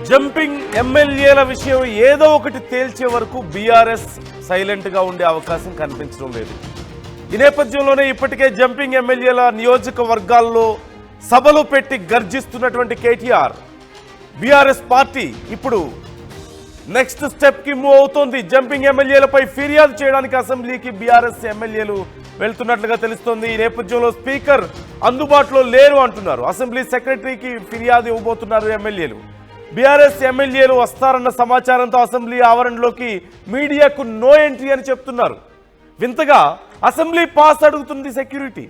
Jumping ఎమ్మెల్యేల విషయం ఏదో ఒకటి తేల్చే వరకు బీఆర్ఎస్ సైలెంట్ గా ఉండే అవకాశం కనిపించడం లేదు. ఈ నేపథ్యంలోనే ఇప్పటికే జంపింగ్ ఎమ్మెల్యేల నియోజకవర్గాల్లో సభలు పెట్టి గర్జిస్తున్నటువంటి కేటీఆర్ బీఆర్ఎస్ పార్టీ ఇప్పుడు నెక్స్ట్ స్టెప్ కి మూవ్ అవుతోంది. జంపింగ్ ఎమ్మెల్యేలపై ఫిర్యాదు చేయడానికి అసెంబ్లీకి బీఆర్ఎస్ ఎమ్మెల్యేలు వెళ్తున్నట్లుగా తెలుస్తోంది. ఈ నేపథ్యంలో స్పీకర్ అందుబాటులో లేరు అంటున్నారు. అసెంబ్లీ సెక్రటరీకి ఫిర్యాదు ఇవ్వబోతున్నారు ఎమ్మెల్యేలు. బీఆర్ఎస్ ఎమ్మెల్యేలు వస్తారన్న సమాచారంతో అసెంబ్లీ ఆవరణలోకి మీడియాకు నో ఎంట్రీ అని చెప్తున్నారు. వింతగా అసెంబ్లీ పాస్ అడుగుతుంది సెక్యూరిటీ.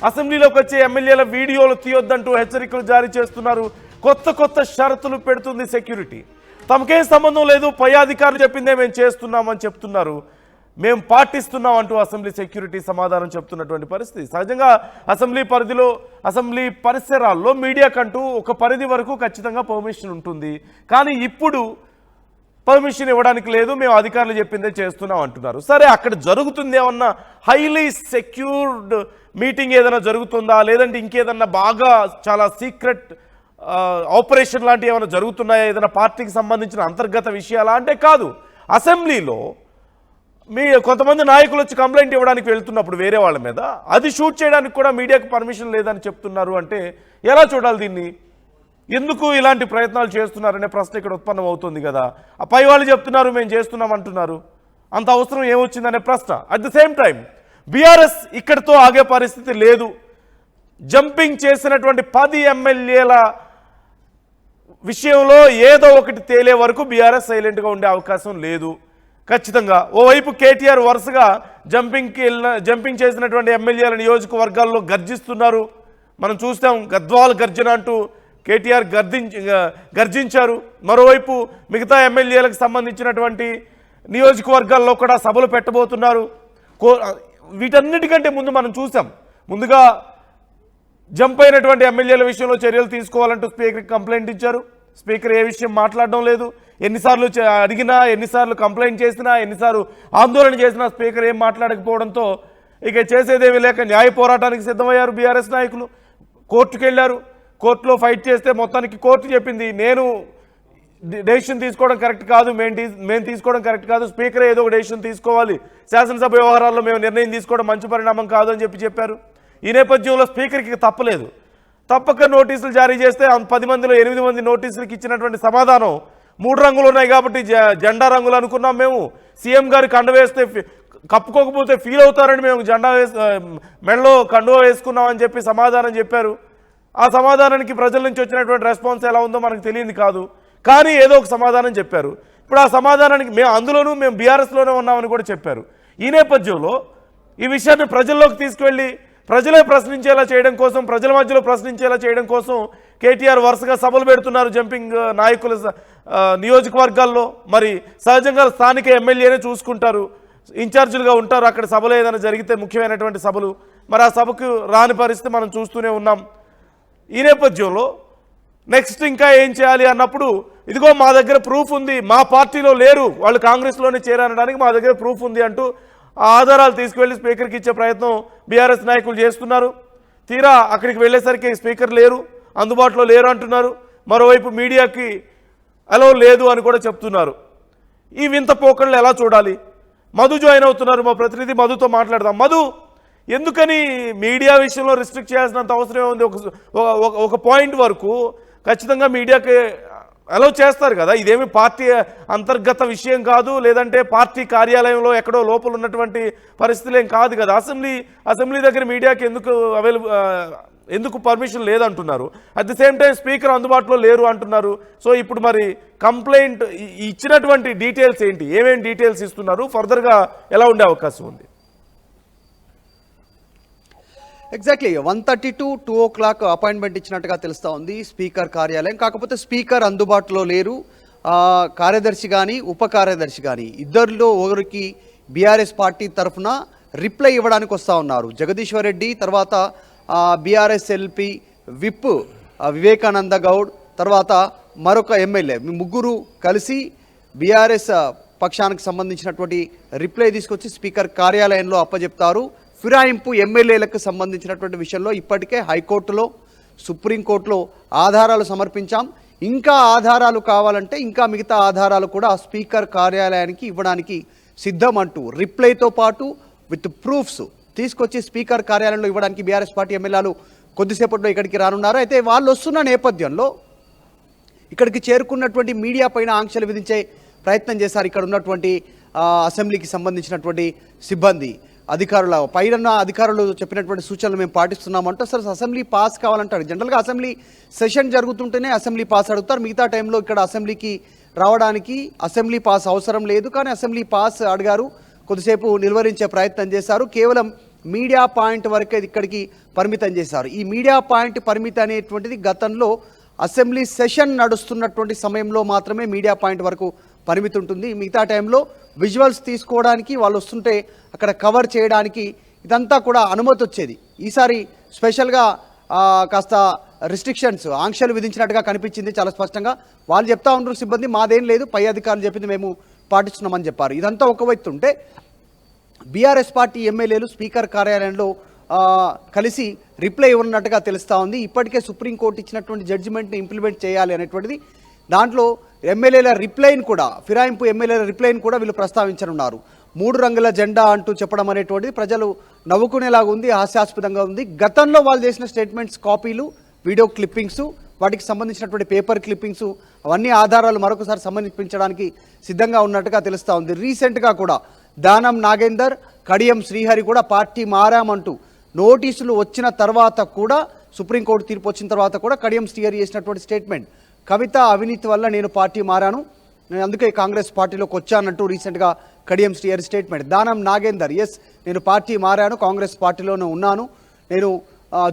అసెంబ్లీలోకి వచ్చే ఎమ్మెల్యేల వీడియోలు తీయొద్దంటూ హెచ్చరికలు జారీ చేస్తున్నారు. కొత్త షరతులు పెడుతుంది సెక్యూరిటీ. తమకేం సంబంధం లేదు, పై అధికారులు చెప్పిందే మేము చేస్తున్నామని చెప్తున్నారు. మేము పాటిస్తున్నాం అంటూ అసెంబ్లీ సెక్యూరిటీ సమాధానం చెప్తున్నటువంటి పరిస్థితి. సహజంగా అసెంబ్లీ పరిధిలో, అసెంబ్లీ పరిసరాల్లో మీడియాకంటూ ఒక పరిధి వరకు ఖచ్చితంగా పర్మిషన్ ఉంటుంది. కానీ ఇప్పుడు పర్మిషన్ ఇవ్వడానికి లేదు, మేము అధికారులు చెప్పిందే చేస్తున్నాం అంటున్నారు. సరే, అక్కడ జరుగుతుంది ఏమన్నా హైలీ సెక్యూర్డ్ మీటింగ్ ఏదైనా జరుగుతుందా, లేదంటే ఇంకేదన్నా బాగా చాలా సీక్రెట్ ఆపరేషన్ లాంటివి ఏమైనా జరుగుతున్నాయా, ఏదైనా పార్టీకి సంబంధించిన అంతర్గత విషయాలా అంటే కాదు. అసెంబ్లీలో కొంతమంది నాయకులు వచ్చి కంప్లైంట్ ఇవ్వడానికి వెళ్తున్నప్పుడు వేరే వాళ్ళ మీద, అది షూట్ చేయడానికి కూడా మీడియాకు పర్మిషన్ లేదని చెప్తున్నారు. అంటే ఎలా చూడాలి దీన్ని? ఎందుకు ఇలాంటి ప్రయత్నాలు చేస్తున్నారనే ప్రశ్న ఇక్కడ ఉత్పన్నం అవుతుంది కదా. ఆ పై వాళ్ళు చెప్తున్నారు మేము చేస్తున్నాం అంటున్నారు, అంత అవసరం ఏమొచ్చిందనే ప్రశ్న. At the same time BRS ఇక్కడితో ఆగే పరిస్థితి లేదు. జంపింగ్ చేసినటువంటి 10 ఎమ్మెల్యేల విషయంలో ఏదో ఒకటి తేలే వరకు బీఆర్ఎస్ సైలెంట్గా ఉండే అవకాశం లేదు. ఖచ్చితంగా ఓవైపు కేటీఆర్ వరుసగా జంపింగ్ చేసినటువంటి ఎమ్మెల్యేల నియోజకవర్గాల్లో గర్జిస్తున్నారు. మనం చూస్తాం, గద్వాల్ గర్జన అంటూ కేటీఆర్ గర్జించారు. మరోవైపు మిగతా ఎమ్మెల్యేలకు సంబంధించినటువంటి నియోజకవర్గాల్లో కూడా సభలు పెట్టబోతున్నారు. వీటన్నిటికంటే ముందు మనం చూసాం, ముందుగా జంప్ అయినటువంటి ఎమ్మెల్యేల విషయంలో చర్యలు తీసుకోవాలంటూ స్పీకర్కి కంప్లైంట్ ఇచ్చారు. స్పీకర్ ఏ విషయం మాట్లాడడం లేదు. ఎన్నిసార్లు అడిగినా, ఎన్నిసార్లు కంప్లైంట్ చేసినా, ఎన్నిసార్లు ఆందోళన చేసినా స్పీకర్ ఏం మాట్లాడకపోవడంతో ఇక చేసేదేమీ లేక న్యాయ పోరాటానికి సిద్ధమయ్యారు బీఆర్ఎస్ నాయకులు. కోర్టుకు వెళ్ళారు. కోర్టులో ఫైట్ చేస్తే మొత్తానికి కోర్టు చెప్పింది, నేను డెసిషన్ తీసుకోవడం కరెక్ట్ కాదు, మేము తీసుకోవడం కరెక్ట్ కాదు, స్పీకర్ ఏదో ఒక డెసిషన్ తీసుకోవాలి, శాసనసభ వ్యవహారాల్లో మేము నిర్ణయం తీసుకోవడం మంచి పరిణామం కాదు అని చెప్పారు. ఈ నేపథ్యంలో స్పీకర్కి తప్పలేదు. తప్పక నోటీసులు జారీ చేస్తే 10 మందిలో 8 మంది నోటీసులకు ఇచ్చినటువంటి సమాధానం 3 రంగులు ఉన్నాయి కాబట్టి జెండా రంగులు అనుకున్నాం మేము. సీఎం గారు కండువ వేస్తే కప్పుకోకపోతే ఫీల్ అవుతారని మేము మెడలో కండువ వేసుకున్నామని చెప్పి సమాధానం చెప్పారు. ఆ సమాధానానికి ప్రజల నుంచి వచ్చినటువంటి రెస్పాన్స్ ఎలా ఉందో మనకు తెలియదు కాదు, కానీ ఏదో ఒక సమాధానం చెప్పారు. ఇప్పుడు ఆ సమాధానానికి మేము బీఆర్ఎస్లోనే ఉన్నామని కూడా చెప్పారు. ఈ నేపథ్యంలో ఈ విషయాన్ని ప్రజల్లోకి తీసుకువెళ్ళి ప్రజలే ప్రశ్నించేలా చేయడం కోసం, ప్రజల మధ్యలో ప్రశ్నించేలా చేయడం కోసం కేటీఆర్ వరుసగా సభలు పెడుతున్నారు జంపింగ్ నాయకుల నియోజకవర్గాల్లో. మరి సహజంగా స్థానిక ఎమ్మెల్యేనే చూసుకుంటారు, ఇన్ఛార్జీలుగా ఉంటారు. అక్కడ సభలు ఏదైనా జరిగితే ముఖ్యమైనటువంటి సభలు, మరి ఆ సభకు రాని పరిస్థితి మనం చూస్తూనే ఉన్నాం. ఈ నేపథ్యంలో నెక్స్ట్ ఇంకా ఏం చేయాలి అన్నప్పుడు, ఇదిగో మా దగ్గర ప్రూఫ్ ఉంది, మా పార్టీలో లేరు, వాళ్ళు కాంగ్రెస్లోనే చేరనడానికి మా దగ్గర ప్రూఫ్ ఉంది అంటూ ఆ ఆధారాలు తీసుకువెళ్ళి స్పీకర్కి ఇచ్చే ప్రయత్నం బీఆర్ఎస్ నాయకులు చేస్తున్నారు. తీరా అక్కడికి వెళ్ళేసరికి స్పీకర్ లేరు, అందుబాటులో లేరు అంటున్నారు. మరోవైపు మీడియాకి అలో లేదు అని కూడా చెప్తున్నారు. ఈ వింత పోకళ్ళు ఎలా చూడాలి? మధు జాయిన్ అవుతున్నారు, మా ప్రతినిధి మధుతో మాట్లాడదాం. మధు, ఎందుకని మీడియా విషయంలో రిస్ట్రిక్ట్ చేయాల్సినంత అవసరమే ఉంది? ఒక పాయింట్ వరకు ఖచ్చితంగా మీడియాకి అలౌ చేస్తారు కదా, ఇదేమి పార్టీ అంతర్గత విషయం కాదు, లేదంటే పార్టీ కార్యాలయంలో ఎక్కడో లోపల ఉన్నటువంటి పరిస్థితులు ఏం కాదు కదా. అసెంబ్లీ దగ్గర మీడియాకి ఎందుకు పర్మిషన్ లేదంటున్నారు. At the same time speaker అందుబాటులో లేరు అంటున్నారు. సో ఇప్పుడు మరి కంప్లైంట్ ఇచ్చినటువంటి డీటెయిల్స్ ఏంటి, ఏమేమి డీటెయిల్స్ ఇస్తున్నారు, ఫర్దర్గా ఎలా ఉండే అవకాశం ఉంది? ఎగ్జాక్ట్లీ 1:30 to 2 o'clock అపాయింట్మెంట్ ఇచ్చినట్టుగా తెలుస్తూ ఉంది స్పీకర్ కార్యాలయం. కాకపోతే స్పీకర్ అందుబాటులో లేరు. కార్యదర్శి కానీ ఉప కార్యదర్శి కానీ ఇద్దరిలో ఒకరికి బీఆర్ఎస్ పార్టీ తరఫున రిప్లై ఇవ్వడానికి వస్తూ ఉన్నారు. జగదీశ్వర్ రెడ్డి, తర్వాత BRS LP whip Vivekananda Goud, తర్వాత మరొక ఎమ్మెల్యే, ముగ్గురు కలిసి బీఆర్ఎస్ పక్షానికి సంబంధించినటువంటి రిప్లై తీసుకొచ్చి స్పీకర్ కార్యాలయంలో అప్పచెప్తారు. ఫిరాయింపు ఎమ్మెల్యేలకు సంబంధించినటువంటి విషయంలో ఇప్పటికే హైకోర్టులో, సుప్రీంకోర్టులో ఆధారాలు సమర్పించాం. ఇంకా ఆధారాలు కావాలంటే ఇంకా మిగతా ఆధారాలు కూడా స్పీకర్ కార్యాలయానికి ఇవ్వడానికి సిద్ధం అంటూ రిప్లైతో పాటు విత్ ప్రూఫ్స్ తీసుకొచ్చి స్పీకర్ కార్యాలయంలో ఇవ్వడానికి బీఆర్ఎస్ పార్టీ ఎమ్మెల్యేలు కొద్దిసేపట్లో ఇక్కడికి రానున్నారు. అయితే వాళ్ళు వస్తున్న నేపథ్యంలో ఇక్కడికి చేరుకున్నటువంటి మీడియా పైన ఆంక్షలు విధించే ప్రయత్నం చేశారు ఇక్కడ ఉన్నటువంటి అసెంబ్లీకి సంబంధించినటువంటి సిబ్బంది. అధికారులు చెప్పినటువంటి సూచనలు మేము పాటిస్తున్నామంటే అసలు అసెంబ్లీ పాస్ కావాలంటారు. జనరల్గా అసెంబ్లీ సెషన్ జరుగుతుంటేనే అసెంబ్లీ పాస్ అడుగుతారు. మిగతా టైంలో ఇక్కడ అసెంబ్లీకి రావడానికి అసెంబ్లీ పాస్ అవసరం లేదు. కానీ అసెంబ్లీ పాస్ అడిగారు, కొద్దిసేపు నిలువరించే ప్రయత్నం చేశారు. కేవలం మీడియా పాయింట్ వరకే ఇక్కడికి పరిమితం చేశారు. ఈ మీడియా పాయింట్ పరిమితి అనేటువంటిది గతంలో అసెంబ్లీ సెషన్ నడుస్తున్నటువంటి సమయంలో మాత్రమే మీడియా పాయింట్ వరకు పరిమితి ఉంటుంది. మిగతా టైంలో విజువల్స్ తీసుకోవడానికి వాళ్ళు వస్తుంటే అక్కడ కవర్ చేయడానికి ఇదంతా కూడా అనుమతి వచ్చేది. ఈసారి స్పెషల్గా కాస్త రిస్ట్రిక్షన్స్ ఆంక్షలు విధించినట్టుగా కనిపించింది చాలా స్పష్టంగా. వాళ్ళు చెప్తా ఉన్నారు సిబ్బంది మాదేం లేదు, పై అధికారులు చెప్పింది మేము పాటిస్తున్నామని చెప్పారు. ఇదంతా ఒక వైపు ఉంటే బీఆర్ఎస్ పార్టీ ఎమ్మెల్యేలు స్పీకర్ కార్యాలయంలో కలిసి రిప్లై ఇవ్వనున్నట్టుగా తెలుస్తూ ఉంది. ఇప్పటికే సుప్రీంకోర్టు ఇచ్చినటువంటి జడ్జిమెంట్ని ఇంప్లిమెంట్ చేయాలి అనేటువంటిది. దాంట్లో ఎమ్మెల్యేల రిప్లైని కూడా ఫిరాయింపు ఎమ్మెల్యేల రిప్లైని కూడా వీళ్ళు ప్రస్తావించనున్నారు. 3 రంగుల జెండా అంటూ చెప్పడం అనేటువంటిది ప్రజలు నవ్వుకునేలాగా ఉంది, హాస్యాస్పదంగా ఉంది. గతంలో వాళ్ళు చేసిన స్టేట్మెంట్స్ కాపీలు, వీడియో క్లిప్పింగ్స్, వాటికి సంబంధించినటువంటి పేపర్ క్లిప్పింగ్స్ అవన్నీ ఆధారాలు మరొకసారి సమర్పించడానికి సిద్ధంగా ఉన్నట్టుగా తెలుస్తూ ఉంది. రీసెంట్గా కూడా దానం నాగేందర్, కడియం శ్రీహరి కూడా పార్టీ మారామంటూ నోటీసులు వచ్చిన తర్వాత కూడా, సుప్రీంకోర్టు తీర్పు వచ్చిన తర్వాత కూడా కడియం శ్రీహరి చేసినటువంటి స్టేట్మెంట్, కవిత అవినీతి వల్ల నేను పార్టీ మారాను, నేను అందుకే కాంగ్రెస్ పార్టీలోకి వచ్చానంటూ రీసెంట్గా కడియం శ్రీహరి స్టేట్మెంట్. దానం నాగేందర్ నేను పార్టీ మారాను, కాంగ్రెస్ పార్టీలోనే ఉన్నాను, నేను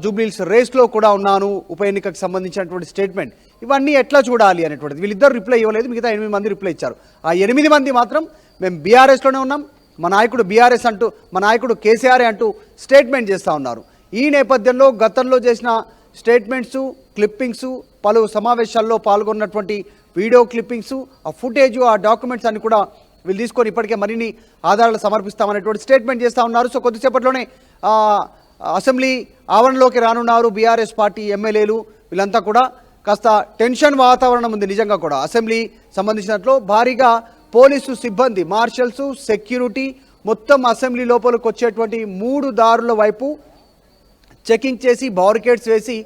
జూబ్లీహిల్స్ రేస్లో కూడా ఉన్నాను, ఉప ఎన్నికకు సంబంధించినటువంటి స్టేట్మెంట్. ఇవన్నీ ఎట్లా చూడాలి అనేటువంటిది. వీళ్ళిద్దరు రిప్లై ఇవ్వలేదు, మిగతా 8 మంది రిప్లై ఇచ్చారు. ఆ 8 మంది మాత్రం మేము బీఆర్ఎస్లోనే ఉన్నాం, మా నాయకుడు బీఆర్ఎస్ అంటూ, మా నాయకుడు కేసీఆర్ అంటూ స్టేట్మెంట్ చేస్తూ ఉన్నారు. ఈ నేపథ్యంలో గతంలో చేసిన స్టేట్మెంట్సు, క్లిప్పింగ్సు, పలు సమావేశాల్లో పాల్గొన్నటువంటి వీడియో క్లిప్పింగ్సు, ఆ ఫుటేజు, ఆ డాక్యుమెంట్స్ అన్ని కూడా వీళ్ళు తీసుకొని ఇప్పటికే మరిన్ని ఆధారాలు సమర్పిస్తామనేటువంటి స్టేట్మెంట్ చేస్తూ ఉన్నారు. సో కొద్దిసేపట్లోనే అసెంబ్లీ ఆవరణలోకి రానున్నారు బీఆర్ఎస్ పార్టీ ఎమ్మెల్యేలు. వీళ్ళంతా కూడా కాస్త టెన్షన్ వాతావరణం ఉంది నిజంగా కూడా. అసెంబ్లీ సంబంధించినట్లు భారీగా పోలీసు సిబ్బంది, మార్షల్స్, సెక్యూరిటీ మొత్తం అసెంబ్లీ లోపలికి వచ్చేటువంటి 3 దారుల వైపు చెకింగ్ చేసి బారికేడ్స్ వేసి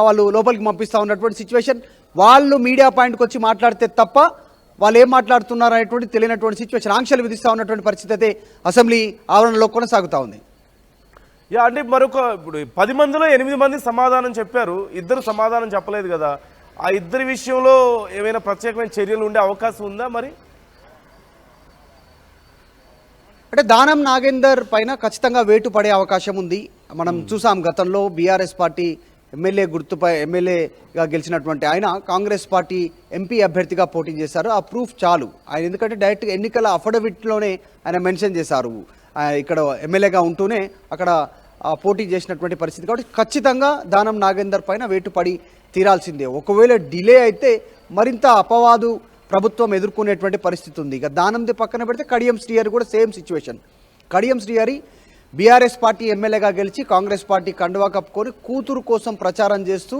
వాళ్ళు లోపలికి పంపిస్తూ ఉన్నటువంటి సిచ్యువేషన్. వాళ్ళు మీడియా పాయింట్కి వచ్చి మాట్లాడితే తప్ప వాళ్ళు ఏం మాట్లాడుతున్నారు అనేటువంటి తెలియనటువంటి సిచ్యువేషన్. ఆంక్షలు విధిస్తూ ఉన్నటువంటి పరిస్థితి అయితే అసెంబ్లీ ఆవరణలో కొనసాగుతూ ఉంది. అంటే ఇప్పుడు 10 మందిలో 8 మంది సమాధానం చెప్పారు, 2 సమాధానం చెప్పలేదు కదా. ఆ 2 విషయంలో ఏమైనా ప్రత్యేకమైన చర్యలు ఉండే అవకాశం ఉందా మరి? అంటే దానం నాగేందర్ పైన ఖచ్చితంగా వేటు పడే అవకాశం ఉంది. మనం చూసాం గతంలో బీఆర్ఎస్ పార్టీ ఎమ్మెల్యేగా గెలిచినటువంటి ఆయన కాంగ్రెస్ పార్టీ ఎంపీ అభ్యర్థిగా పోటీ చేశారు. ఆ ప్రూఫ్ చాలు. ఆయన ఎందుకంటే డైరెక్ట్గా ఎన్నికల అఫిడవిట్లోనే ఆయన మెన్షన్ చేశారు, ఇక్కడ ఎమ్మెల్యేగా ఉంటూనే అక్కడ పోటీ చేసినటువంటి పరిస్థితి. కాబట్టి ఖచ్చితంగా దానం నాగేందర్ పైన వేటు పడి తీరాల్సిందే. ఒకవేళ డిలే అయితే మరింత అపవాదు ప్రభుత్వం ఎదుర్కొనేటువంటి పరిస్థితి ఉంది. ఇక దానంది పక్కన పెడితే కడియం శ్రీహరి కూడా same situation. Kadiyam Srihari BRS party ఎమ్మెల్యేగా గెలిచి కాంగ్రెస్ పార్టీ కండువా కప్పుకొని కూతురు కోసం ప్రచారం చేస్తూ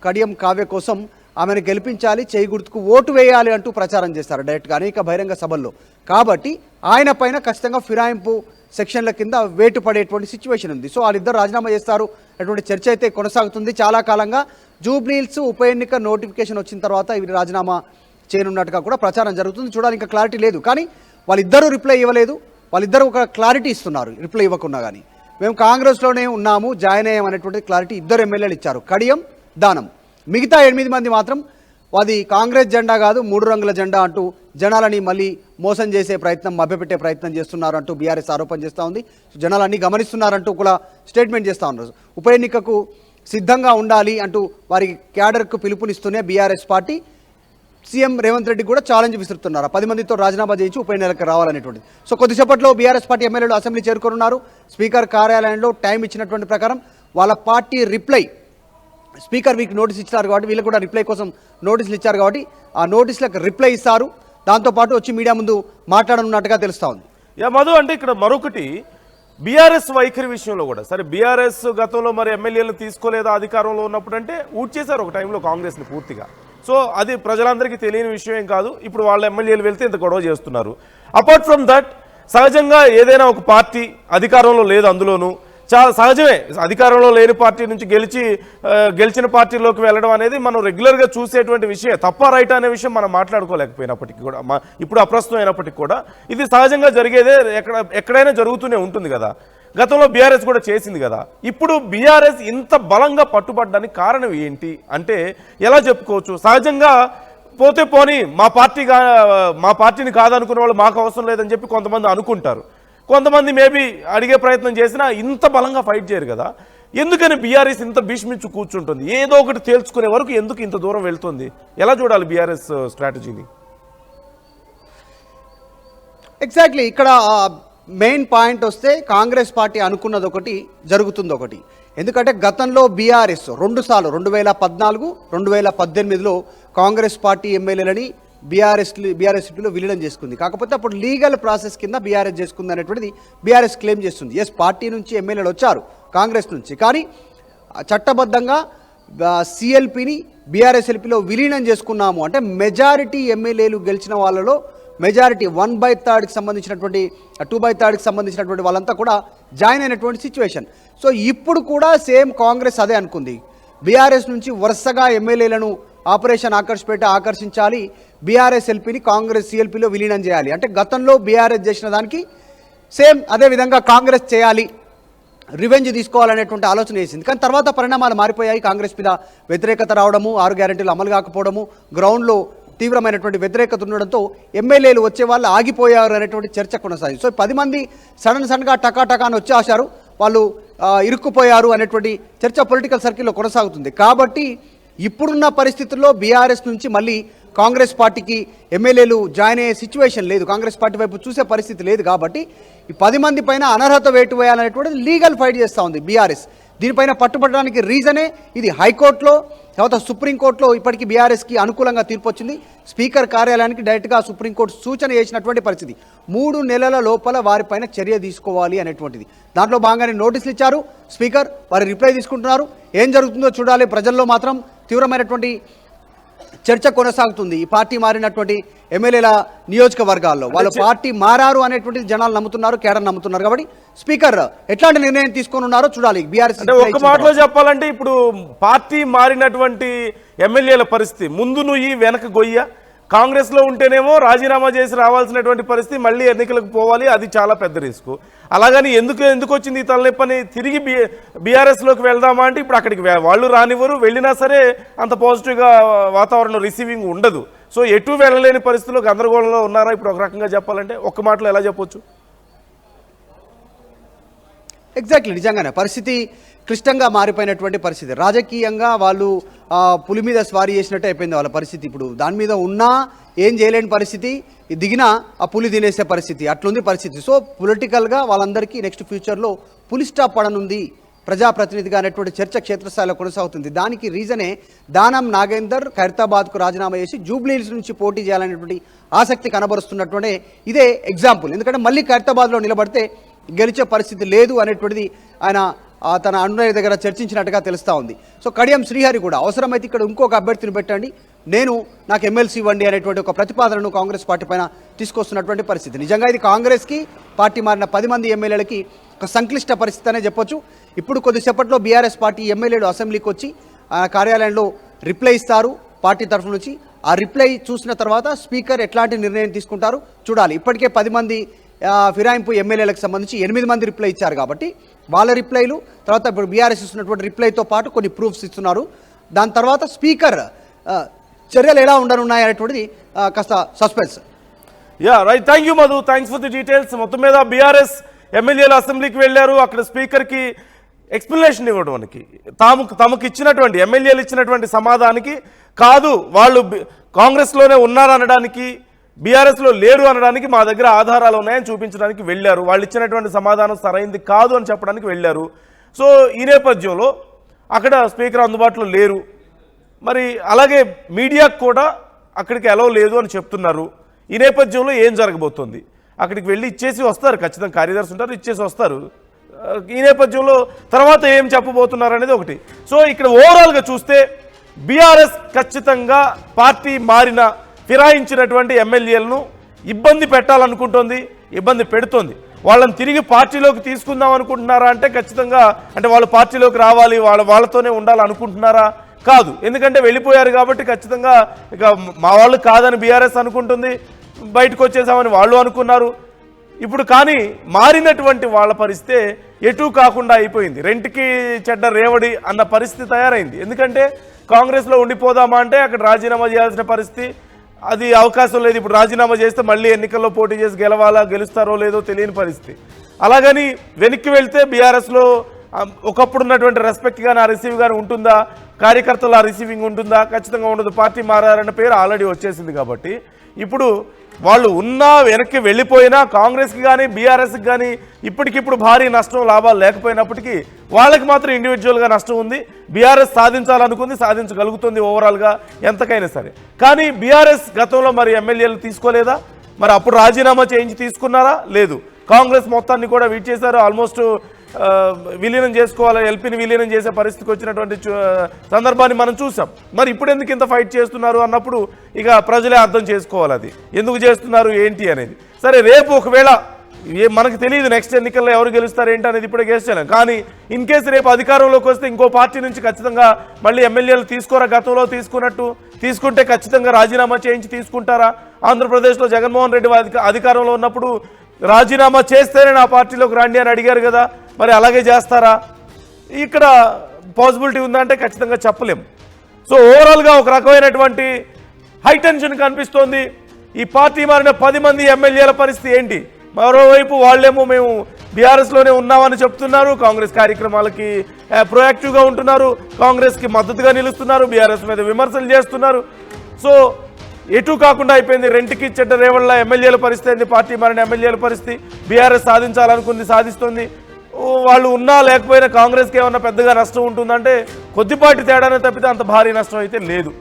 కడియం కావ్య కోసం ఆమెను గెలిపించాలి, చేయి గుర్తుకు ఓటు వేయాలి అంటూ ప్రచారం చేస్తారు డైరెక్ట్గా అనేక బహిరంగ సభల్లో. కాబట్టి ఆయన పైన ఖచ్చితంగా ఫిరాయింపు సెక్షన్ల కింద వేటు పడేటువంటి సిచ్యువేషన్ ఉంది. సో వాళ్ళిద్దరు రాజీనామా చేస్తారు అటువంటి చర్చ అయితే కొనసాగుతుంది చాలా కాలంగా. జూబ్లీహిల్స్ ఉప ఎన్నిక నోటిఫికేషన్ వచ్చిన తర్వాత ఇవి రాజీనామా చేయనున్నట్టుగా కూడా ప్రచారం జరుగుతుంది. చూడాలి, ఇంకా క్లారిటీ లేదు. కానీ వాళ్ళిద్దరూ రిప్లై ఇవ్వలేదు. వాళ్ళిద్దరూ ఒక క్లారిటీ ఇస్తున్నారు రిప్లై ఇవ్వకున్నా కానీ. మేము కాంగ్రెస్లోనే ఉన్నాము, జాయిన్ అయ్యాం అనేటువంటి క్లారిటీ 2 ఎమ్మెల్యేలు ఇచ్చారు, కడియం, దానం. మిగతా 8 మంది మాత్రం అది కాంగ్రెస్ జెండా కాదు 3 రంగుల జెండా అంటూ జనాలని మళ్ళీ మోసం చేసే ప్రయత్నం, మభ్యపెట్టే ప్రయత్నం చేస్తున్నారు అంటూ బీఆర్ఎస్ ఆరోపణ చేస్తూ ఉంది. జనాలన్నీ గమనిస్తున్నారంటూ కూడా స్టేట్మెంట్ చేస్తూ ఉన్నారు. ఉప ఎన్నికకు సిద్ధంగా ఉండాలి అంటూ వారి క్యాడర్కు పిలుపునిస్తూనే బీఆర్ఎస్ పార్టీ సీఎం రేవంత్ రెడ్డి కూడా ఛాలెంజ్ విసురుతున్నారు, 10 మందితో రాజీనామా చేయించి ఉప ఎన్నికలకు రావాలనేటువంటిది. సో కొద్దిసేపట్లో బీఆర్ఎస్ పార్టీ ఎమ్మెల్యేలు అసెంబ్లీ చేరుకోనున్నారు. స్పీకర్ కార్యాలయంలో టైం ఇచ్చినటువంటి ప్రకారం వాళ్ళ party reply, speaker week notice ఇచ్చారు కాబట్టి వీళ్ళకి కూడా రిప్లై కోసం నోటీసులు ఇచ్చారు కాబట్టి ఆ నోటీసులకు రిప్లై ఇస్తారు. దాంతోపాటు వచ్చి మీడియా ముందు మాట్లాడనున్నట్టుగా తెలుస్తూ ఉంది. మధు, అంటే ఇక్కడ మరొకటి బీఆర్ఎస్ వైఖరి విషయంలో కూడా సరే, బీఆర్ఎస్ గతంలో మరి ఎమ్మెల్యేలను తీసుకోలేదా అధికారంలో ఉన్నప్పుడు అంటే ఊడ్చేశారు ఒక టైంలో కాంగ్రెస్ని పూర్తిగా. సో అది ప్రజలందరికీ తెలియని విషయం ఏం కాదు. ఇప్పుడు వాళ్ళ ఎమ్మెల్యేలు వెళ్తే ఇంత గొడవ చేస్తున్నారు. అపార్ట్ ఫ్రమ్ దట్ సహజంగా ఏదైనా ఒక పార్టీ అధికారంలో లేదు, అందులోనూ చాలా సహజమే. అధికారంలో లేని పార్టీ నుంచి గెలిచిన పార్టీలోకి వెళ్ళడం అనేది మనం రెగ్యులర్గా చూసేటువంటి విషయం. తప్ప రైట్ అనే విషయం మనం మాట్లాడుకోలేకపోయినప్పటికీ కూడా, ఇప్పుడు అప్రస్తుతం అయినప్పటికీ కూడా ఇది సహజంగా జరిగేదే, ఎక్కడైనా జరుగుతూనే ఉంటుంది కదా. గతంలో బీఆర్ఎస్ కూడా చేసింది కదా. ఇప్పుడు బీఆర్ఎస్ ఇంత బలంగా పట్టుబడ్డానికి కారణం ఏంటి అంటే ఎలా చెప్పుకోవచ్చు? సహజంగా పోతే పోనీ మా పార్టీని కాదనుకునే వాళ్ళు మాకు అవసరం లేదని చెప్పి కొంతమంది అనుకుంటారు. కొంతమంది మేబీ అడిగే ప్రయత్నం చేసినా ఇంత బలంగా ఫైట్ చేయరు కదా. ఎందుకని బీఆర్ఎస్ ఇంత భీష్మించు కూర్చుంటుంది? ఏదో ఒకటి తేల్చుకునే వరకు ఎందుకు ఇంత దూరం వెళ్తుంది? ఎలా చూడాలి బీఆర్ఎస్ స్ట్రాటజీని? ఎగ్జాక్ట్లీ ఇక్కడ మెయిన్ పాయింట్ వస్తే కాంగ్రెస్ పార్టీ అనుకున్నది ఒకటి, జరుగుతుంది ఒకటి. ఎందుకంటే గతంలో బీఆర్ఎస్ 2 సార్లు 2014, 2018లో కాంగ్రెస్ పార్టీ ఎమ్మెల్యేలని బీఆర్ఎస్లో విలీనం చేసుకుంది. కాకపోతే అప్పుడు లీగల్ ప్రాసెస్ కింద బీఆర్ఎస్ చేసుకుంది అనేటువంటిది బీఆర్ఎస్ క్లెయిమ్ చేస్తుంది. ఎస్, పార్టీ నుంచి ఎమ్మెల్యేలు వచ్చారు కాంగ్రెస్ నుంచి, కానీ చట్టబద్ధంగా సిఎల్పిని బీఆర్ఎస్ఎల్పిలో విలీనం చేసుకున్నాము అంటే మెజారిటీ ఎమ్మెల్యేలు గెలిచిన వాళ్ళలో మెజారిటీ 1/3కి సంబంధించినటువంటి 2/3కి సంబంధించినటువంటి వాళ్ళంతా కూడా జాయిన్ అయినటువంటి సిచ్యువేషన్. సో ఇప్పుడు కూడా సేమ్ కాంగ్రెస్ అదే అనుకుంది. బీఆర్ఎస్ నుంచి వరుసగా ఎమ్మెల్యేలను ఆపరేషన్ ఆకర్షించాలి, బీఆర్ఎస్ ఎల్పీని కాంగ్రెస్ సిఎల్పీలో విలీనం చేయాలి. అంటే గతంలో బీఆర్ఎస్ చేసిన దానికి సేమ్ అదే విధంగా కాంగ్రెస్ చేయాలి, రివెంజ్ తీసుకోవాలనేటువంటి ఆలోచన చేసింది. కానీ తర్వాత పరిణామాలు మారిపోయాయి. కాంగ్రెస్ మీద వ్యతిరేకత రావడము, 6 గ్యారెంటీలు అమలు కాకపోవడము, గ్రౌండ్లో తీవ్రమైనటువంటి వ్యతిరేకత ఉండడంతో ఎమ్మెల్యేలు వచ్చే వాళ్ళు ఆగిపోయారు అనేటువంటి చర్చ కొనసాగింది. సో 10 మంది సడన్గా టకాటకాన్ని వచ్చేసారు, వాళ్ళు ఇరుక్కుపోయారు అనేటువంటి చర్చ పొలిటికల్ సర్కిల్లో కొనసాగుతుంది. కాబట్టి ఇప్పుడున్న పరిస్థితుల్లో బీఆర్ఎస్ నుంచి మళ్ళీ కాంగ్రెస్ పార్టీకి ఎమ్మెల్యేలు జాయిన్ అయ్యే సిచ్యువేషన్ లేదు, కాంగ్రెస్ పార్టీ వైపు చూసే పరిస్థితి లేదు. కాబట్టి ఈ 10 మంది పైన అనర్హత వేటు వేయాలనేటువంటిది లీగల్ ఫైట్ చేస్తూ ఉంది బీఆర్ఎస్. దీనిపైన పట్టుబడడానికి రీజనే ఇది. హైకోర్టులో తర్వాత సుప్రీంకోర్టులో ఇప్పటికీ బీఆర్ఎస్కి అనుకూలంగా తీర్పు వచ్చింది. స్పీకర్ కార్యాలయానికి డైరెక్ట్గా సుప్రీంకోర్టు సూచన చేసినటువంటి పరిస్థితి, 3 నెలల లోపల వారిపైన చర్య తీసుకోవాలి అనేటువంటిది. దాంట్లో భాగంగానే నోటీసులు ఇచ్చారు స్పీకర్, వారి రిప్లై తీసుకుంటున్నారు. ఏం జరుగుతుందో చూడాలి. ప్రజల్లో మాత్రం తీవ్రమైనటువంటి చర్చ కొనసాగుతుంది. ఈ పార్టీ మారినటువంటి ఎమ్మెల్యేల నియోజకవర్గాల్లో వాళ్ళు పార్టీ మారారు అనేటువంటి జనాలు నమ్ముతున్నారు, కేడర్ నమ్ముతున్నారు. కాబట్టి స్పీకర్ ఎట్లాంటి నిర్ణయం తీసుకొని ఉన్నారో చూడాలి. బీఆర్ఎస్ అంటే ఒక్క మాటలో చెప్పాలంటే ఇప్పుడు పార్టీ మారినటువంటి ఎమ్మెల్యేల పరిస్థితి ముందు నుయ్యి వెనక గొయ్య. కాంగ్రెస్ లో ఉంటేనేమో రాజీనామా చేసి రావాల్సినటువంటి పరిస్థితి, మళ్ళీ ఎన్నికలకు పోవాలి, అది చాలా పెద్ద రిస్క్. అలాగని ఎందుకు వచ్చింది ఈ తలనొప్పని తిరిగి బీఆర్ఎస్ లోకి వెళ్దామా అంటే ఇప్పుడు అక్కడికి వాళ్ళు రానివ్వరు, వెళ్ళినా సరే అంత పాజిటివ్గా వాతావరణం రిసీవింగ్ ఉండదు. సో ఎటు వెళ్ళలేని పరిస్థితుల్లో గందరగోళంలో ఉన్నారా ఇప్పుడు ఒక రకంగా చెప్పాలంటే? ఒక్క మాటలో ఎలా చెప్పొచ్చు? ఎగ్జాక్ట్లీ, నిజంగానే పరిస్థితి క్లిష్టంగా మారిపోయినటువంటి పరిస్థితి. రాజకీయంగా వాళ్ళు పులి మీద స్వారీ చేసినట్టు అయిపోయింది వాళ్ళ పరిస్థితి. ఇప్పుడు దాని మీద ఉన్నా ఏం చేయలేని పరిస్థితి, దిగినా ఆ పులి తినేసే పరిస్థితి, అట్లుంది పరిస్థితి. సో పొలిటికల్గా వాళ్ళందరికీ నెక్స్ట్ ఫ్యూచర్లో పులి స్టాప్ పడనుంది ప్రజాప్రతినిధిగా అనేటువంటి చర్చ క్షేత్రస్థాయిలో కొనసాగుతుంది. దానికి రీజనే దానం నాగేందర్ ఖైరతాబాద్కు రాజీనామా చేసి జూబ్లీహిల్స్ నుంచి పోటీ చేయాలనేటువంటి ఆసక్తి కనబరుస్తున్నటువంటి ఇదే ఎగ్జాంపుల్. ఎందుకంటే మళ్ళీ ఖైరతాబాద్లో నిలబడితే గెలిచే పరిస్థితి లేదు అనేటువంటిది ఆయన తన అనుయాయుల దగ్గర చర్చించినట్టుగా తెలుస్తూ ఉంది. సో కడియం శ్రీహరి కూడా అవసరమైతే ఇక్కడ ఇంకొక అభ్యర్థిని పెట్టండి, నాకు ఎమ్మెల్సీ ఇవ్వండి అనేటువంటి ఒక ప్రతిపాదనను కాంగ్రెస్ పార్టీ పైన తీసుకొస్తున్నటువంటి పరిస్థితి. నిజంగా ఇది కాంగ్రెస్కి పార్టీ మారిన 10 మంది ఎమ్మెల్యేలకి ఒక సంక్లిష్ట పరిస్థితి అనే చెప్పొచ్చు. ఇప్పుడు కొద్దిసేపట్లో బీఆర్ఎస్ పార్టీ ఎమ్మెల్యేలు అసెంబ్లీకి వచ్చి కార్యాలయంలో రిప్లై ఇస్తారు పార్టీ తరఫు నుంచి. ఆ రిప్లై చూసిన తర్వాత స్పీకర్ ఎట్లాంటి నిర్ణయం తీసుకుంటారు చూడాలి. ఇప్పటికే 10 మంది ఫిరాయింపు ఎమ్మెల్యేలకు సంబంధించి 8 మంది రిప్లై ఇచ్చారు. కాబట్టి వాళ్ళ రిప్లైలు తర్వాత ఇప్పుడు బీఆర్ఎస్ ఇస్తున్నటువంటి రిప్లైతో పాటు కొన్ని ప్రూఫ్స్ ఇస్తున్నారు. దాని తర్వాత స్పీకర్ చర్యలు ఎలా ఉండనున్నాయి అనేటువంటిది కాస్త suspense. Right, thank you Madhu, thanks for the details. మొత్తం మీద బీఆర్ఎస్ ఎమ్మెల్యేలు అసెంబ్లీకి వెళ్ళారు. అక్కడ స్పీకర్కి ఎక్స్ప్లెనేషన్ ఇవ్వడానికి తమకు ఇచ్చినటువంటి ఎమ్మెల్యేలు ఇచ్చినటువంటి సమాధానానికి కాదు, వాళ్ళు కాంగ్రెస్లోనే ఉన్నారనడానికి, బీఆర్ఎస్లో లేరు అనడానికి మా దగ్గర ఆధారాలు ఉన్నాయని చూపించడానికి వెళ్ళారు. వాళ్ళు ఇచ్చినటువంటి సమాధానం సరైంది కాదు అని చెప్పడానికి వెళ్ళారు. సో ఈ నేపథ్యంలో అక్కడ స్పీకర్ అందుబాటులో లేరు. మరి అలాగే మీడియాకు కూడా అక్కడికి అలౌ లేదు అని చెప్తున్నారు. ఈ నేపథ్యంలో ఏం జరగబోతోంది? అక్కడికి వెళ్ళి ఇచ్చేసి వస్తారు, ఖచ్చితంగా కార్యదర్శి ఉంటారు, ఇచ్చేసి వస్తారు. ఈ నేపథ్యంలో తర్వాత ఏం చెప్పబోతున్నారు అనేది ఒకటి. సో ఇక్కడ ఓవరాల్గా చూస్తే బీఆర్ఎస్ ఖచ్చితంగా పార్టీ మారిన ఫిరాయించినటువంటి ఎమ్మెల్యేలను ఇబ్బంది పెట్టాలనుకుంటోంది, ఇబ్బంది పెడుతోంది. వాళ్ళని తిరిగి పార్టీలోకి తీసుకుందాం అనుకుంటున్నారా అంటే ఖచ్చితంగా అంటే వాళ్ళు పార్టీలోకి రావాలి, వాళ్ళతోనే ఉండాలనుకుంటున్నారా? కాదు. ఎందుకంటే వెళ్ళిపోయారు కాబట్టి ఖచ్చితంగా ఇక మా వాళ్ళు కాదని బీఆర్ఎస్ అనుకుంటుంది, బయటకు వచ్చేసామని వాళ్ళు అనుకున్నారు. ఇప్పుడు కానీ మారినటువంటి వాళ్ళ పరిస్థితి ఎటూ కాకుండా అయిపోయింది. రెంట్కి చెడ్డ రేవడి అన్న పరిస్థితి తయారైంది. ఎందుకంటే కాంగ్రెస్లో ఉండిపోదామా అంటే అక్కడ రాజీనామా చేయాల్సిన పరిస్థితి, అది అవకాశం లేదు. ఇప్పుడు రాజీనామా చేస్తే మళ్ళీ ఎన్నికల్లో పోటీ చేసి గెలుస్తారో లేదో తెలియని పరిస్థితి. అలాగని వెనక్కి వెళ్తే బీఆర్ఎస్లో ఒకప్పుడు ఉన్నటువంటి రెస్పెక్ట్ కానీ ఆ రిసీవ్ కానీ ఉంటుందా? కార్యకర్తల రిసీవింగ్ ఉంటుందా? ఖచ్చితంగా ఉండదు. పార్టీ మారారన్న పేరు ఆల్రెడీ వచ్చేసింది కాబట్టి ఇప్పుడు వాళ్ళు ఉన్నా వెనక్కి వెళ్ళిపోయినా కాంగ్రెస్కి కానీ బీఆర్ఎస్కి కానీ ఇప్పటికిప్పుడు భారీ నష్టం లాభాలు లేకపోయినప్పటికీ వాళ్ళకి మాత్రం ఇండివిజువల్గా నష్టం ఉంది. బీఆర్ఎస్ సాధించాలనుకుంది, సాధించగలుగుతుంది ఓవరాల్గా ఎంతకైనా సరే. కానీ బీఆర్ఎస్ గతంలో మరి ఎమ్మెల్యేలు తీసుకోలేదా? మరి అప్పుడు రాజీనామా చేయించి తీసుకున్నారా? లేదు. కాంగ్రెస్ మొత్తాన్ని కూడా వీట్ చేశారు. ఆల్మోస్ట్ విలీనం చేసుకోవాలి, ఎల్పీని విలీనం చేసే పరిస్థితికి వచ్చినటువంటి సందర్భాన్ని మనం చూసాం. మరి ఇప్పుడు ఎందుకు ఇంత ఫైట్ చేస్తున్నారు అన్నప్పుడు ఇక ప్రజలే అర్థం చేసుకోవాలి అది ఎందుకు చేస్తున్నారు ఏంటి అనేది. సరే, రేపు ఒకవేళ మనకు తెలియదు నెక్స్ట్ ఎన్నికల్లో ఎవరు గెలుస్తారు ఏంటి అనేది ఇప్పుడే గెస్ చేయలేం. కానీ ఇన్ కేసు రేపు అధికారంలోకి వస్తే ఇంకో పార్టీ నుంచి ఖచ్చితంగా మళ్ళీ ఎమ్మెల్యేలు తీసుకోరా? గతంలో తీసుకున్నట్టు తీసుకుంటే ఖచ్చితంగా రాజీనామా చేయించి తీసుకుంటారా? ఆంధ్రప్రదేశ్లో జగన్మోహన్ రెడ్డి అధికారంలో ఉన్నప్పుడు రాజీనామా చేస్తేనే నా పార్టీలోకి రండి అని అడిగారు కదా, మరి అలాగే చేస్తారా? ఇక్కడ పాసిబిలిటీ ఉందంటే ఖచ్చితంగా చెప్పలేం. సో ఓవరాల్గా ఒక రకమైనటువంటి హైటెన్షన్ కనిపిస్తోంది. ఈ పార్టీ మారిన 10 మంది ఎమ్మెల్యేల పరిస్థితి ఏంటి? మరోవైపు వాళ్ళేమో మేము బీఆర్ఎస్లోనే ఉన్నామని చెప్తున్నారు, కాంగ్రెస్ కార్యక్రమాలకి ప్రొయాక్టివ్గా ఉంటున్నారు, కాంగ్రెస్కి మద్దతుగా నిలుస్తున్నారు, బీఆర్ఎస్ మీద విమర్శలు చేస్తున్నారు. సో ఎటు కాకుండా అయిపోయింది. రెంట్కి చెడ్డ రేవళ్ళ ఎమ్మెల్యేల పరిస్థితి ఏంది? పార్టీ మారిన ఎమ్మెల్యేల పరిస్థితి. బీఆర్ఎస్ సాధించాలనుకుంది, సాధిస్తుంది. వాళ్ళు ఉన్నా లేకపోయినా కాంగ్రెస్కి ఏమన్నా పెద్దగా నష్టం ఉంటుందంటే కొద్దిపాటి తేడానే తప్పితే అంత భారీ నష్టం అయితే లేదు.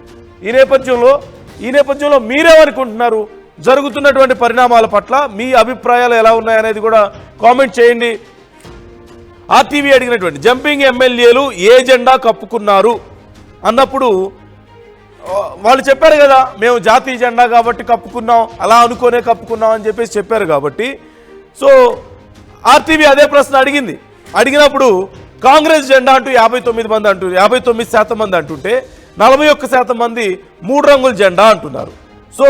ఈ నేపథ్యంలో మీరేమనుకుంటున్నారు? జరుగుతున్నటువంటి పరిణామాల పట్ల మీ అభిప్రాయాలు ఎలా ఉన్నాయనేది కూడా కామెంట్ చేయండి. ఆర్టీవీ అడిగినటువంటి జంపింగ్ ఎమ్మెల్యేలు ఏ జెండా కప్పుకున్నారు అన్నప్పుడు వాళ్ళు చెప్పారు కదా, మేము జాతీయ జెండా కాబట్టి కప్పుకున్నాం, అలా అనుకోనే కప్పుకున్నాం అని చెప్పేసి చెప్పారు కాబట్టి. సో ఆర్టీవీ అదే ప్రశ్న అడిగినప్పుడు కాంగ్రెస్ జెండా అంటూ 59% మంది అంటుంటే 41% మంది 3 రంగుల జెండా అంటున్నారు. సో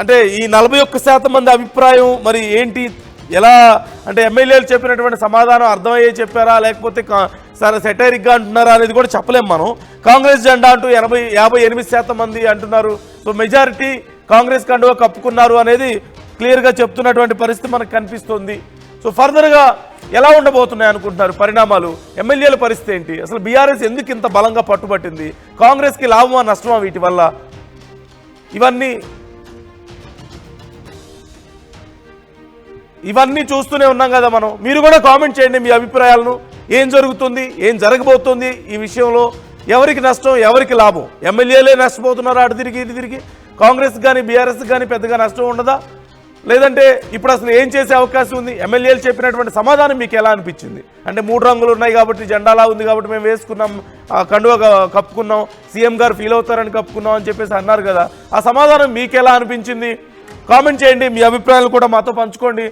అంటే ఈ 41% మంది అభిప్రాయం మరి ఏంటి? ఎలా అంటే ఎమ్మెల్యేలు చెప్పినటువంటి సమాధానం అర్థమయ్యే చెప్పారా లేకపోతే సరే సెటైరిక్గా అంటున్నారా అనేది కూడా చెప్పలేం మనం. కాంగ్రెస్ జెండా అంటూ 58% మంది అంటున్నారు. సో మెజారిటీ కాంగ్రెస్ కండువా కప్పుకున్నారు అనేది క్లియర్గా చెప్తున్నటువంటి పరిస్థితి మనకు కనిపిస్తుంది. సో ఫర్దర్గా ఎలా ఉండబోతున్నాయి అనుకుంటున్నారు పరిణామాలు? ఎమ్మెల్యేల పరిస్థితి ఏంటి? అసలు బీఆర్ఎస్ ఎందుకు ఇంత బలంగా పట్టుబట్టింది? కాంగ్రెస్కి లాభమా నష్టమా వీటి వల్ల? ఇవన్నీ చూస్తూనే ఉన్నాం కదా మనం. మీరు కూడా కామెంట్ చేయండి మీ అభిప్రాయాలను. ఏం జరుగుతుంది, ఏం జరగబోతుంది ఈ విషయంలో? ఎవరికి నష్టం, ఎవరికి లాభం? ఎమ్మెల్యేలే నష్టపోతున్నారా అటు తిరిగి ఇటు తిరిగి? కాంగ్రెస్ కానీ బీఆర్ఎస్ కానీ పెద్దగా నష్టం ఉండదా? లేదంటే ఇప్పుడు అసలు ఏం చేసే అవకాశం ఉంది? ఎమ్మెల్యేలు చెప్పినటువంటి సమాధానం మీకు ఎలా అనిపించింది? అంటే 3 రంగులు ఉన్నాయి కాబట్టి జెండాలా ఉంది కాబట్టి మేము వేసుకున్నాం, కండువా కప్పుకున్నాం, సీఎం గారు ఫీల్ అవుతారని కప్పుకున్నాం అని చెప్పేసి అన్నారు కదా, ఆ సమాధానం మీకు ఎలా అనిపించింది? కామెంట్ చేయండి. మీ అభిప్రాయాలు కూడా మాతో పంచుకోండి.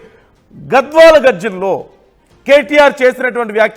గద్వాల గర్జన్లో కేటీఆర్ చేసినటువంటి వ్యాఖ్య